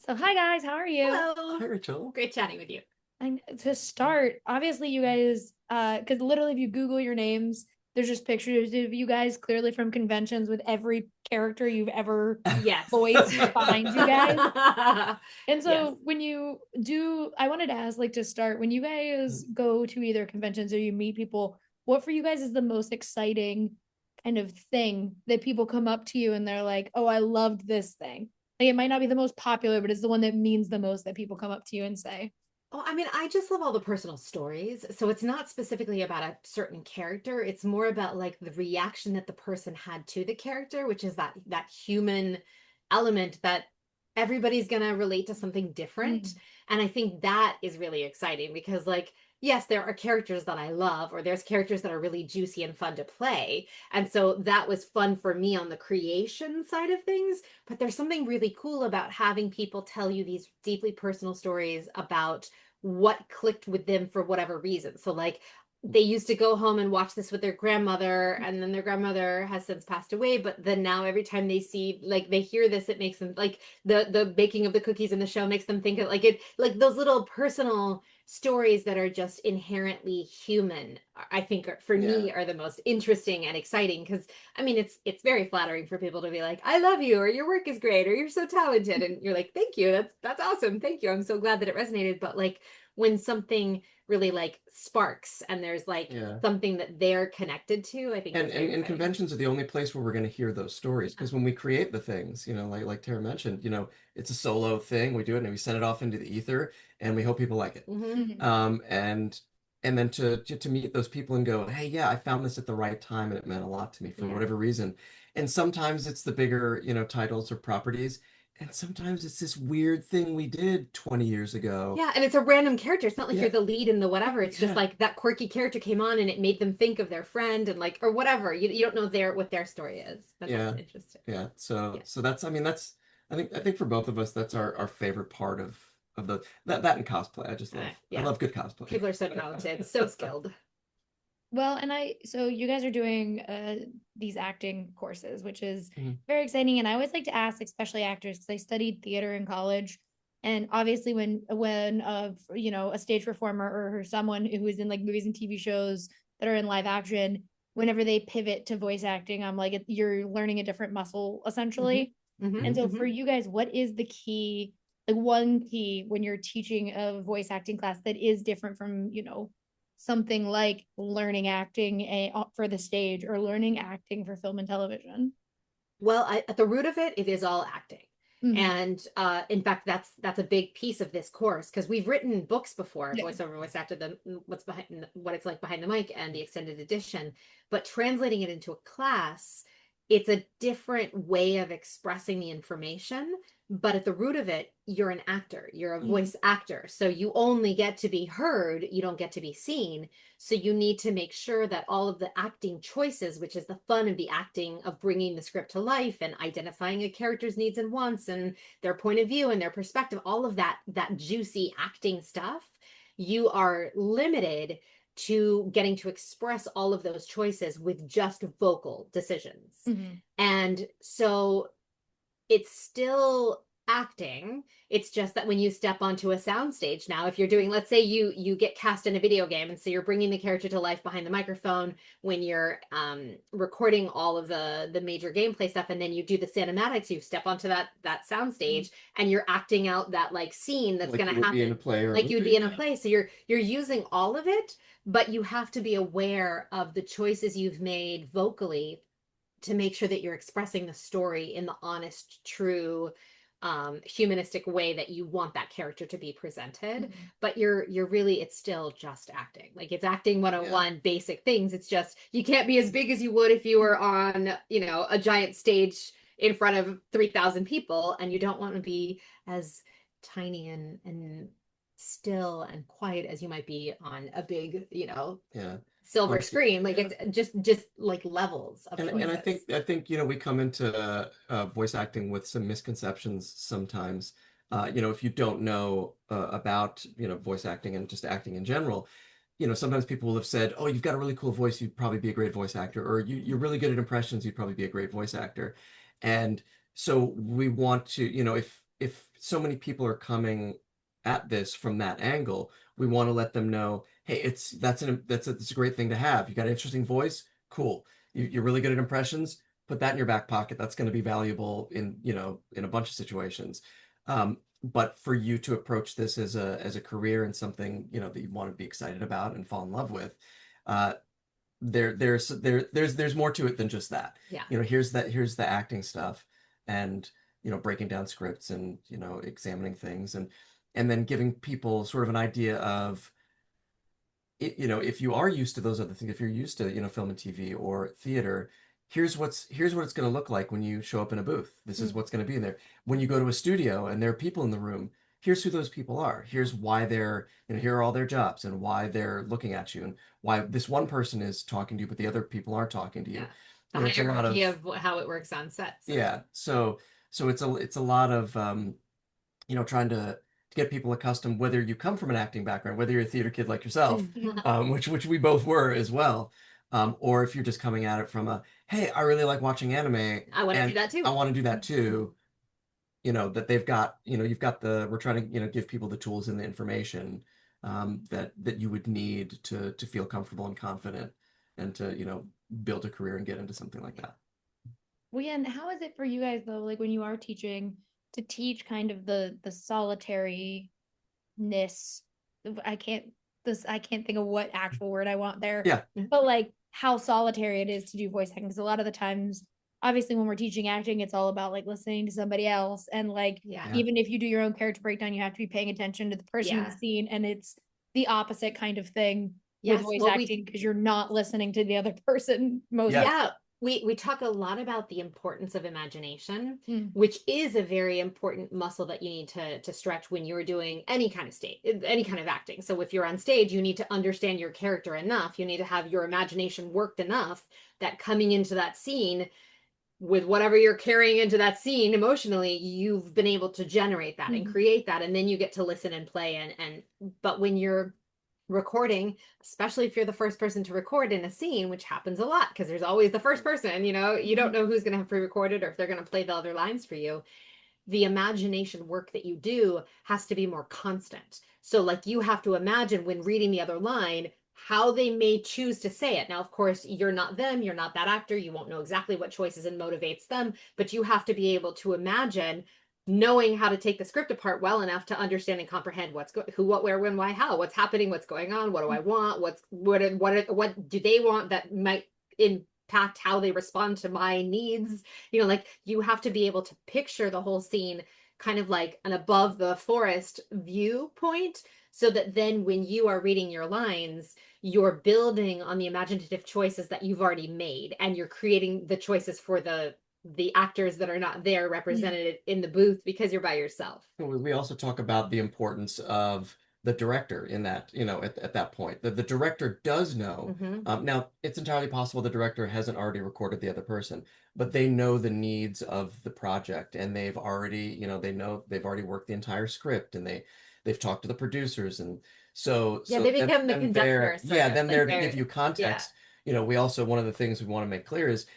So, hi guys, how are you? Hello. Hi, Rachel. Great chatting with you. And to start, obviously, you guys, because literally, if you Google your names, there's just pictures of you guys clearly from conventions with every character you've ever Yes. voiced behind you guys. And Yes. so, when you do, I wanted to ask, like, to start, when you guys go to either conventions or you meet people, what for you guys is the most exciting kind of thing that people come up to you and they're like, oh, I loved this thing? Like, it might not be the most popular, but it's the one that means the most that people come up to you and say. Oh, I mean, I just love all the personal stories. So it's not specifically about a certain character. It's more about like the reaction that the person had to the character, which is that human element that everybody's gonna relate to something different. Mm. And I think that is really exciting because like yes, there are characters that I love, or there's characters that are really juicy and fun to play. And so that was fun for me on the creation side of things. But there's something really cool about having people tell you these deeply personal stories about what clicked with them for whatever reason. So like they used to go home and watch this with their grandmother, and then their grandmother has since passed away, but then now every time they see like they hear this, it makes them like the baking of the cookies in the show makes them think of like it, like those little personal stories that are just inherently human. I think for Yeah. me are the most interesting and exciting because I mean it's very flattering for people to be like, I love you, or your work is great, or you're so talented, and you're like, thank you, that's awesome, thank you, I'm so glad that it resonated. But like when something really like sparks and there's like Yeah. something that they're connected to, I think And, that's very and and exciting. conventions are the only place where we're going to hear those stories because when we create the things, like Tara mentioned, it's a solo thing. We do it and we send it off into the ether and we hope people like it. Mm-hmm. Mhm. And then to meet those people and go, hey, yeah, I found this at the right time and it meant a lot to me for Yeah. whatever reason. And sometimes it's the bigger, titles or properties, and sometimes it's this weird thing we did 20 years ago. Yeah, and it's a random character. It's not like you're Yeah, the lead in the whatever. It's just yeah, like that quirky character came on and it made them think of their friend and like or whatever. You don't know what their story is, but that's yeah, interesting. yeah. So Yeah. so that's I mean that's I think for both of us that's our favorite part of that and cosplay. I Yeah. love good cosplay. People are so talented, so skilled. Well, so you guys are doing these acting courses, which is Mhm. very exciting. And I always like to ask, especially actors, because I studied theater in college. And obviously when of a stage performer or someone who is in like movies and TV shows that are in live action, whenever they pivot to voice acting, I'm like you're learning a different muscle Hmm. essentially. Hmm. And so Hmm. for you guys, what is the key, like one key when you're teaching a voice acting class that is different from, something like learning acting for the stage or learning acting for film and television? Well, at the root of it, it is all acting. Mhm. And in fact, that's a big piece of this course because we've written books before, Yeah. voiceover, voice actor, the what's behind what it's like behind the mic and the extended edition. But translating it into a class, it's a different way of expressing the information. But at the root of it, you're an actor, you're a Mhm. voice actor. So you only get to be heard, you don't get to be seen. So you need to make sure that all of the acting choices, which is the fun of the acting of bringing the script to life and identifying a character's needs and wants and their point of view and their perspective, all of that juicy acting stuff, you are limited to getting to express all of those choices with just vocal decisions. Mhm. And so it's still acting. It's just that when you step onto a soundstage now, if you're doing, let's say you get cast in a video game, and so you're bringing the character to life behind the microphone when you're recording all of the major gameplay stuff, and then you do the cinematics, you step onto that soundstage, and you're acting out that like scene that's Like going you to would be in a happen play or a like you would be movie. in a Yeah. play. So you're using all of it, but you have to be aware of the choices you've made vocally to make sure that you're expressing the story in the honest, true, humanistic way that you want that character to be presented. Mhm. But you're really, it's still just acting. Like it's acting Yeah. 101 basic things. It's just you can't be as big as you would if you were on, a giant stage in front of 3,000 people, and you don't want to be as tiny and still and quiet as you might be on a big, Yeah. silver Like screen. Like yeah. it's just like levels of And I think choices. I think we come into voice acting with some misconceptions sometimes. If you don't know about voice acting and just acting in general, sometimes people will have said, "Oh, you've got a really cool voice. You'd probably be a great voice actor," or "You're really good at impressions. You'd probably be a great voice actor." And so we want to, if so many people are coming at this from that angle, we want to let them know, hey, that's a great thing to have. You got an interesting voice, cool. You're really good at impressions, put that in your back pocket. That's going to be valuable in, in a bunch of situations. But for you to approach this as a career and something, that you want to be excited about and fall in love with, uh, there's more to it than just that. Yeah. Here's the acting stuff, and breaking down scripts, and examining things, and then giving people sort of an idea of it, if you are used to those other things, if you're used to film and TV or theater, here's what it's going to look like when you show up in a booth. This is what's going to be in there. When you go to a studio and there are people in the room, here's who those people are. Here's why they're, here are all their jobs and why they're looking at you, and why this one person is talking to you, but the other people aren't talking to you. Yeah. The It's a lot hierarchy of how it works on set. So. Yeah. So it's a lot of trying to get people accustomed, whether you come from an acting background, whether you're a theater kid like yourself, which we both were as well, or if you're just coming at it from a, hey, I really like watching anime. I want to do that too. I want to do that too. That they've got, you've got we're trying to, give people the tools and the information that you would need to feel comfortable and confident, and to, build a career and get into something like that. Well, yeah, and how is it for you guys though, like when you are teaching, to teach kind of the solitariness? I can't think of what actual word I want there. Yeah. But like how solitary it is to do voice acting, because a lot of the times, obviously when we're teaching acting, it's all about like listening to somebody else, and like even if you do your own character breakdown, you have to be paying attention to the person in the scene, and it's the opposite kind of thing with voice acting, because you're not listening to the other person most of the time. We talk a lot about the importance of imagination, which is a very important muscle that you need to stretch when you're doing any kind of acting. So if you're on stage, you need to understand your character enough. You need to have your imagination worked enough that coming into that scene with whatever you're carrying into that scene emotionally, you've been able to generate that and create that. And then you get to listen and play. But when you're recording, especially if you're the first person to record in a scene, which happens a lot because there's always the first person, you don't know who's going to have pre-recorded or if they're going to play the other lines for you. The imagination work that you do has to be more constant. So like you have to imagine when reading the other line, how they may choose to say it. Now, of course, you're not them, you're not that actor, you won't know exactly what choices and motivates them, but you have to be able to imagine knowing how to take the script apart well enough to understand and comprehend who, what, where, when, why, how, what's happening, what's going on, what do I want, what do they want that might impact how they respond to my needs. Like you have to be able to picture the whole scene kind of like an above the forest viewpoint, so that then when you are reading your lines, you're building on the imaginative choices that you've already made, and you're creating the choices for the actors that are not there represented in the booth because you're by yourself. We also talk about the importance of the director in that, at that point. The director does know. Now, it's entirely possible the director hasn't already recorded the other person, but they know the needs of the project, and they've already, they've already worked the entire script, and they've talked to the producers, and so they become the conductor. Then they're to give you context. We also, one of the things we want to make clear is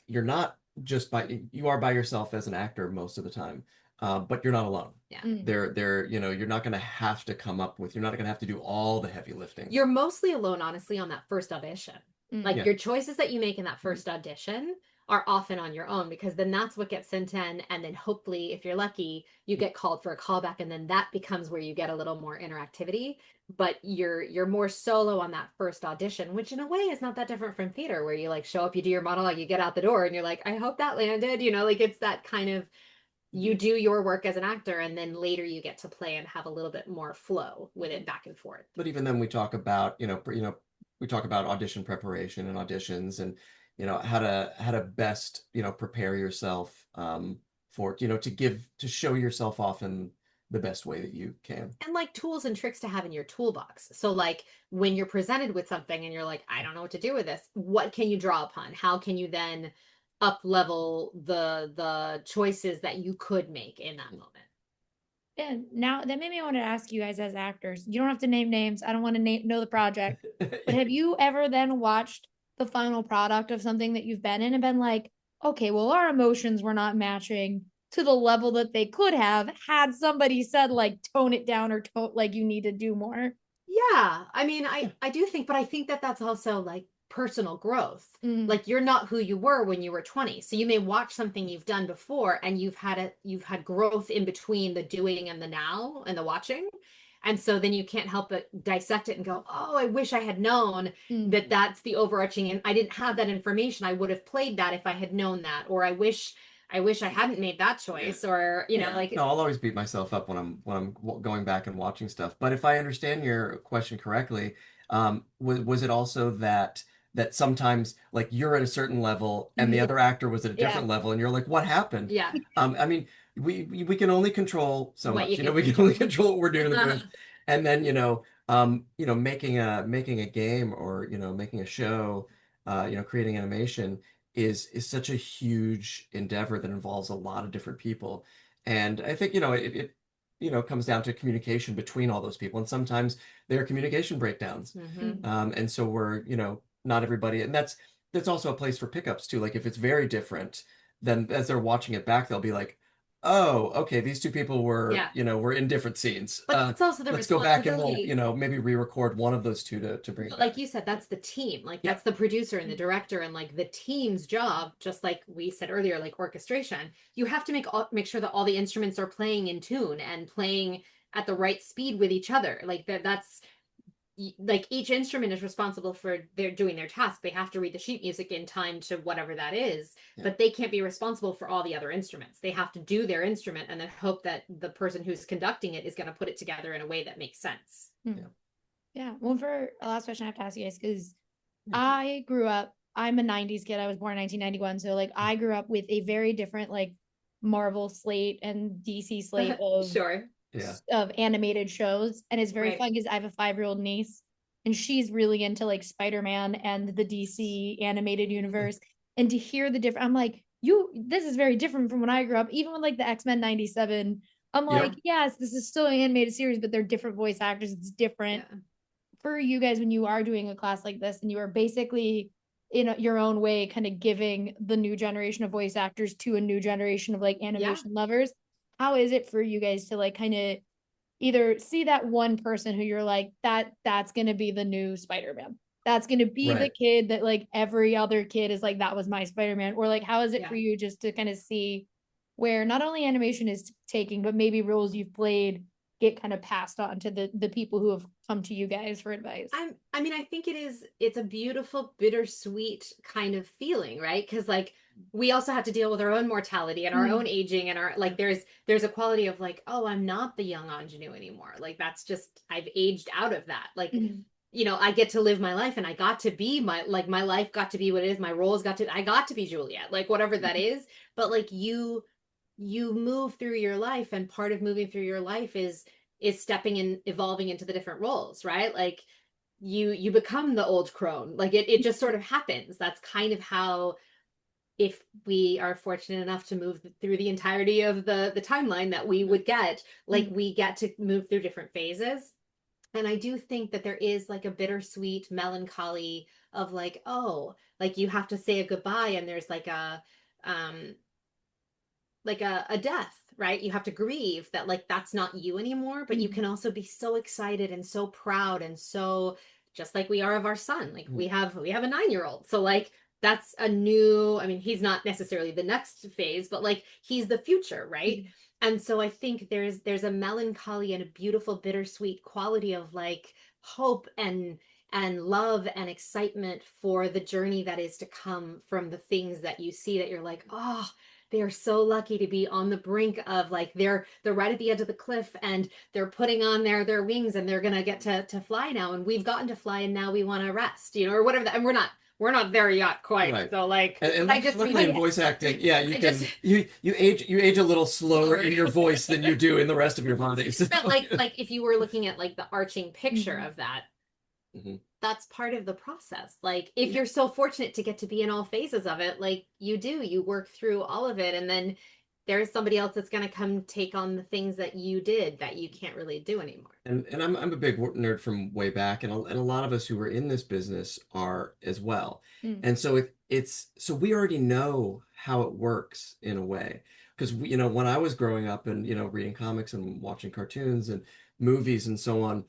you are by yourself as an actor most of the time. But you're not alone. You're not going to have to you're not going to have to do all the heavy lifting. You're mostly alone, honestly, on that first audition. Like your choices that you make in that first audition are often on your own, because then that's what gets sent in. And then hopefully, if you're lucky, you get called for a callback, and then that becomes where you get a little more interactivity. But you're more solo on that first audition, which in a way is not that different from theater, where you like show up, you do your monologue, you get out the door, and you're like, I hope that landed. Like it's that kind of, you do your work as an actor, and then later you get to play and have a little bit more flow with it back and forth. But even then, we talk about we talk about audition preparation and auditions, and how to best prepare yourself for to show yourself off in the best way that you can, and like tools and tricks to have in your toolbox. So like when you're presented with something and you're like, I don't know what to do with this, what can you draw upon? How can you then up level the choices that you could make in that moment? And now that made me want to ask you guys, as actors, you don't have to name names, I don't want to know the project, but have you ever then watched the final product of something that you've been in and been like, okay, well, our emotions were not matching to the level that they could have had somebody said like tone it down or like you need to do more. Yeah, I mean, I do think, but I think that that's also like personal growth. Mm. Like you're not who you were when you were 20. So you may watch something you've done before and you've had growth in between the doing and the now and the watching. And so then you can't help but dissect it and go, "Oh, I wish I had known Mm. that that's the overarching and I didn't have that information. I would have played that if I had known that." Or I wish I hadn't made that choice or, you know, Yeah. like No, I'll always beat myself up when I'm going back and watching stuff. But if I understand your question correctly, was it also that sometimes like you're at a certain level and the other actor was at a Yeah. different level and you're like, what happened? yeah, I mean, we can only control so what much. you You know, can we can control. only control what we're doing in the booth. And then, making a game or, making a show, creating animation is such a huge endeavor that involves a lot of different people. And I think, it comes down to communication between all those people. And sometimes there are communication breakdowns. Hmm. And so not everybody, and that's also a place for pickups too. Like if it's very different, then as they're watching it back, they'll be like, oh, okay, these two people Yeah. were in different scenes. But it's also the Let's go back and we'll, responsibility. maybe re-record one of those two to bring it But like back. you said, that's the team. Like Yeah. that's the producer and the director and like the team's job, just like we said earlier, like orchestration. You have to make sure that all the instruments are playing in tune and playing at the right speed with each other. Like that's like each instrument is responsible for their doing their task. They have to read the sheet music in time to whatever that is, Yeah. but they can't be responsible for all the other instruments. They have to do their instrument and then hope that the person who's conducting it is going to put it together in a way that makes sense. Yeah. Yeah. Well, for a last question, I have to ask you guys because Yeah. I grew up, I'm a 90s kid. I was born in 1991. So, like, I grew up with a very different, like, Marvel slate and DC slate Sure. Yeah. of animated shows. And it's very Right. fun because I have a 5-year-old niece and she's really into like Spider-Man and the DC animated universe. And to hear the different, I'm like, this is very different from when I grew up. Even with like the X-Men 97, I'm like, Yep. yes, this is still an animated series, but they're different voice actors. It's different. Yeah. For you guys when you are doing a class like this and you are basically in your own way kind of giving the new generation of voice actors to a new generation of like animation lovers, how is it for you guys to like kind of either see that one person who you're like that's going to be the new Spider-Man, that's going to be the Right. kid that like every other kid is like that was my Spider-Man, or like how is it for Yeah. you just to kind of see where not only animation is taking but maybe roles you've played get kind of passed on to the people who have come to you guys for advice? I mean, I think it's a beautiful, bittersweet kind of feeling, right? Because like we also have to deal with our own mortality and our own aging and our like there's a quality of like, oh, I'm not the young ingenue anymore. Like that's just I've aged out of that. Like, I get to live my life and I got to be my life got to be what it is. My roles I got to be Juliet, like whatever that is. But like you move through your life and part of moving through your life is stepping and evolving into the different roles, right? Like you become the old crone. Like it just sort of happens. That's kind of how, if we are fortunate enough to move through the entirety of the timeline that we would get, like we get to move through different phases. And I do think that there is like a bittersweet melancholy of like, oh, like you have to say a goodbye and there's um like a death, right? You have to grieve that like that's not you anymore, but you can also be so excited and so proud and so just like we are of our son. Like we have a 9-year-old. So like that's a new, I mean, he's not necessarily the next phase, but like he's the future, right? And so I think there's a melancholy and a beautiful bittersweet quality of like hope and love and excitement for the journey that is to come from the things that you see that you're like, oh, they are so lucky to be on the brink of like they're right at the edge of the cliff and they're putting on their wings and they're gonna get to fly now, and we've gotten to fly and now we want to rest, or whatever that, and we're not there yet quite. Right. So like And I just luckily mean in voice acting, yeah, you I can just you age a little slower in your voice than you do in the rest of your body. So, but like if you were looking at like the arching picture of that, Mhm. that's part of the process. Like if you're so fortunate to get to be in all phases of it, like you work through all of it, and then there's somebody else that's going to come take on the things that you did that you can't really do anymore. And I'm a big nerd from way back, and a lot of us who are in this business are as well. And so so we already know how it works in a way. because you know, when I was growing up and, you know, reading comics and watching cartoons and movies and so on,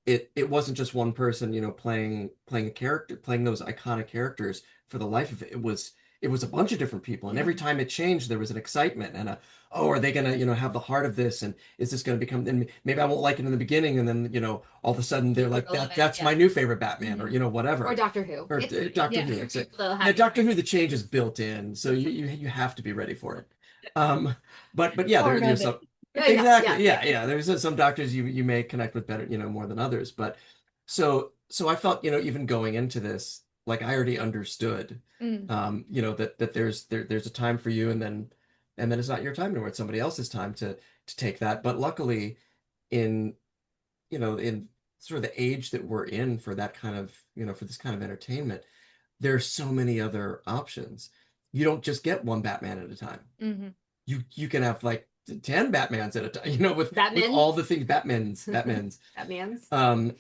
it wasn't just one person, you know, playing a character, playing those iconic characters for the life of it. It was a bunch of different people, and every time it changed, there was an excitement and a, oh, are they gonna, you know, have the heart of this, and is this gonna become? And maybe I won't like it in the beginning, and then, you know, all of a sudden they're like, People love it, that's my yeah. new favorite Batman, or, you know, Or whatever, Doctor Who. or It's Doctor Yeah. Who. They'll Yeah, have Doctor Who, the change is built in, so you have to be ready for it. But yeah, Part there's of it. some. yeah, Exactly. yeah. Yeah. There's some doctors you may connect with better, you know, more than others. But so I felt, you know, even going into this, like I already understood, Mm. you know, that there's a time for you, and then it's not your time anymore. It's somebody else's time to take that. But luckily, in you know, in sort of the age that we're in for that kind of, you know, for this kind of entertainment, there's so many other options. You don't just get one Batman at a time. Mhm. You can have like 10 Batmans at a time, you know, with Batman. all the things, Batman's. Batman's.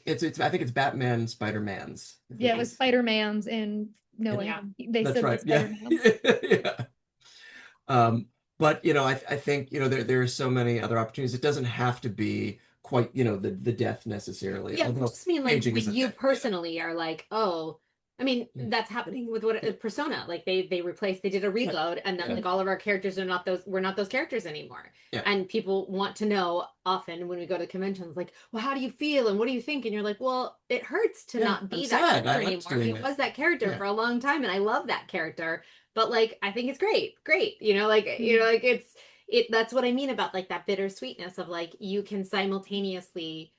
It's I think it's Batman, Spider-Man's. I think Yeah, it it was is. Spider-Man's and no And way. Yeah. They that's said the right. Yeah. Spider-Man. Yeah. But you know, I think, you know, there are so many other opportunities. It doesn't have to be quite, you know, the death necessarily. Yeah, I Although just mean like aging when isn't you death. personally are like, oh, I mean, Yeah. that's happening with what Yeah. Persona. Like they replaced, they did a Right. reload, and then Yeah. like all of our characters are not those, we're not those characters anymore. Yeah. And people want to know often when we go to conventions, like, well, how do you feel and what do you think? And you're like, well, it hurts to Yeah, not I'm be that sad. character I liked anymore. doing It it. was that character Yeah. for a long time, and I love that character. But like, I think it's great. You know, like Mm. like it's it. That's what I mean about like that bittersweetness of like you can simultaneously.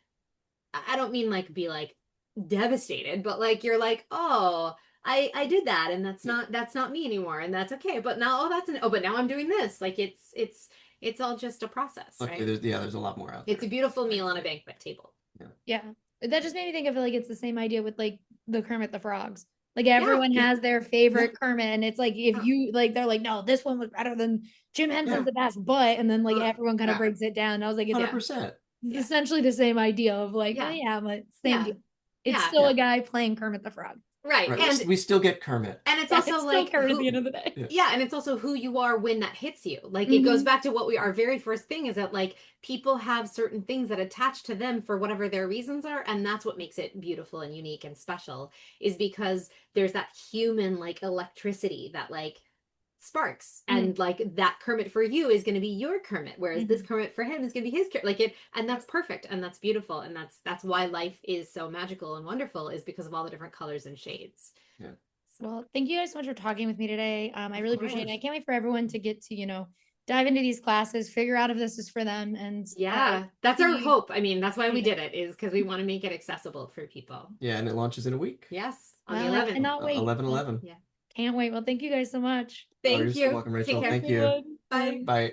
I don't mean like be like devastated, but like you're like, oh, I did that, and that's not me anymore, and that's okay. But now, but now I'm doing this. Like it's all just a process, Luckily, right? there's a lot more out It's there. a beautiful meal on a banquet table. Yeah. Yeah. That just made me think of it like it's the same idea with like the Kermit the Frogs. Like Yeah, everyone Yeah. has their Yeah. favorite Kermit, and it's like if yeah, you like, they're like, no, this one was better than Jim Henson's Yeah. the best, but and then like uh, everyone kind of yeah, breaks it down. And I was like, it's 100%. yeah, essentially the same idea of like, oh yeah, yeah, but same yeah, deal. It's yeah. still Yeah. a guy playing Kermit the Frog. Right, Right. and We still get Kermit. it's Yeah, also it's still like Kermit at the who. end of the day. Yeah. Yeah, and it's also who you are when that hits you. Like it goes Mhm. back to what our very first thing is that like people have certain things that attach to them for whatever their reasons are, and that's what makes it beautiful and unique and special is because there's that human like electricity that like sparks, and like that Kermit for you is going to be your Kermit, whereas this Mhm. Kermit for him is going to be his like it, and that's perfect and that's beautiful, and that's why life is so magical and wonderful is because of all the different colors and shades. Yeah. Well, thank you guys so much for talking with me today. I Of really appreciate it. I course. can't wait for everyone to get to, dive into these classes, figure out if this is for them, and Yeah, that's our see. hope. I mean, that's why we Yeah. did it, is because we want to make it accessible for people. Yeah, and it launches in a week. Yes, on the Well, I 11th. cannot wait. 11/11. Yeah. Can't wait. Well, thank you guys so much. Oh, Thank you're so you. welcome, Take Rachel. care. Thank you. Everyone. Bye. Bye.